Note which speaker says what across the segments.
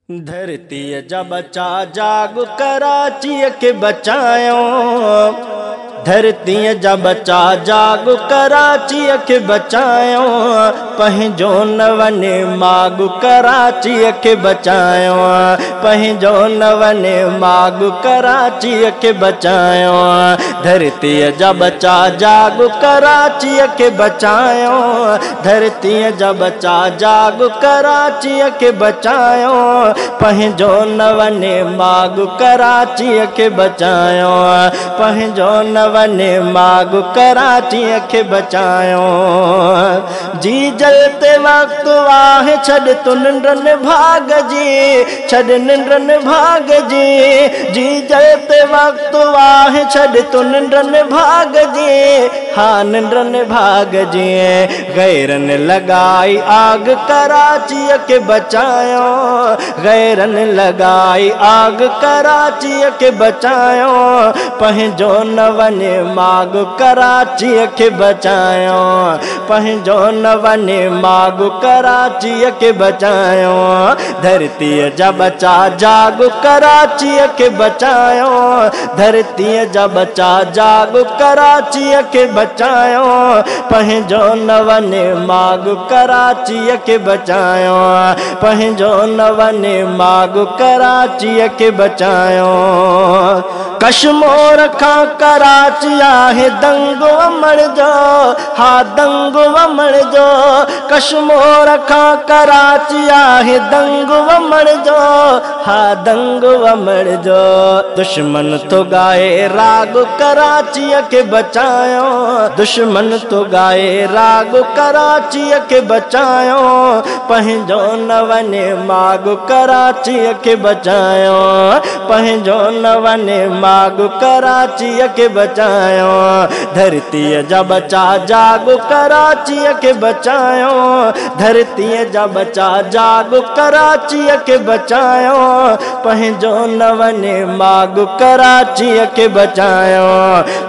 Speaker 1: धरती जा बचा जाग कराची के बचायो। धरती जा बचा जाग कराची के बचायो। पंहिंजो न वने माग कराची के बचायो। पंहिंजो न वने माग कराची के बचायो। धरती जा बचा जाग कराची के बचायो। धरती जा बचा जाग कराची के बचायो। पंहिंजो न वने माग कराची के बचायो। पंहिंजो न वने माग कराची के बचायो। जी जलते वक्त वाह छड़ तु निंड्रन भाग जी। छड़ निंड्रन भाग जी। जी जलते वक्त वाह छड़ तु निंड्रन भाग जी। हाँ निंड्रन भाग जी। गैरन लगाई आग कराची के बचायो। गैरन लगाई आग कराची के बचायो। पंहिंजो न वने माग कराची के बचायो। पंहिंजो न वने माग कराची के बचायो। धरती जा बचा जाग कराची के बचायो। धरती जा बचा जाग कराची के बचायो। पंहिंजो न वने माग कराची के बचायो। पंहिंजो न वने माग कराची के बचायो। कश्मीर का कराची आहे दंग वमण जो। हा दंग वमण जो। कश्मीर का कराची आहे दंग वमण जो। हा दंग वमण जो। दुश्मन तो गाए राग कराची के बचायो। दुश्मन तो गाए राग कराची के बचायो। पंहिंजो न वने माग कराची के बचायो। पंहिंजो न वने माग कराची के बचायो। धरती जा बचा जाग कराची के बचायो। धरती जा बचा जाग कराची के बचायो। पंहिंजो न वने माग कराची के बचायो।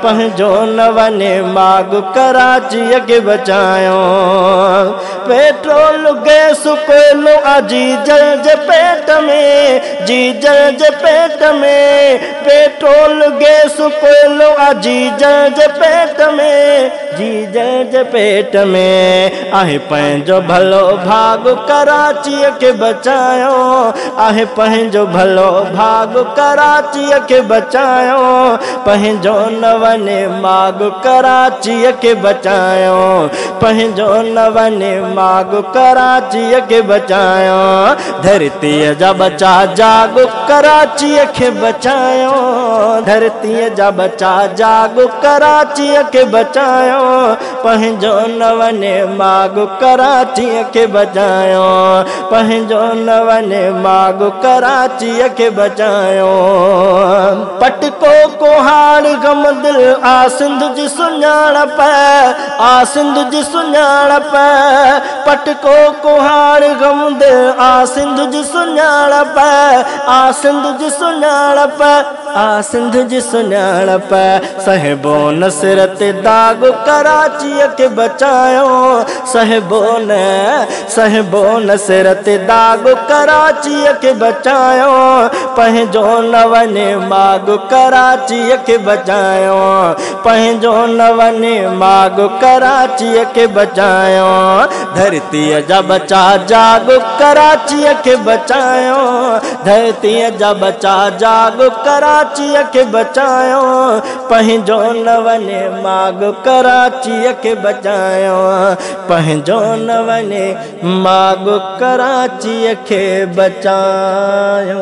Speaker 1: पंहिंजो न वने माग कराची के बचायो। पेट्रोल गैस कोयलो अजी जल जे पेट में। जी जल जे पेट में। पेट्रोल गैस कोयलो अजी जल जे पेट में। जी जल जे पेट में। आहे पंहिंजो भलो भाग कराची के बचायो। आहे पंहिंजो भलो भाग कराची के बचायो। पंहिंजो न वने माग कराची के बचायो। पंहिंजो न वने माग कराची के बचायो। धरती जा बचा जाग कराची के बचायो। धरती जा बचा जाग कराची के बचायो। पंहिंजो न वने माग कराची के बचायो। पंहिंजो न वने माग कराची के बचायो। पटको कोहाड़ गम दिल आ सिंध जी सुञाणप। आ सिंध जी सुञाणप। पटको कोहाड़ गम दिल आ सिंध जी सुञाणप। आ सिंध जी सुञाणप। आ सिंध जी सुञाणप। साहिबो न सिर ते दाग कराची के बचायो। साहिबो न सिर ते दाग कराची के बचायो। पंहिंजो न वने माग कराची के बचायो। पंहिंजो न वने माग कराची के बचायो। धरती जा बचा जाग कराची के बचायो। धरती जा बचा जाग कराची के बचायो। पंहिंजो न वने माग कराची के बचायो। पंहिंजो न वने माग कराची के बचायो।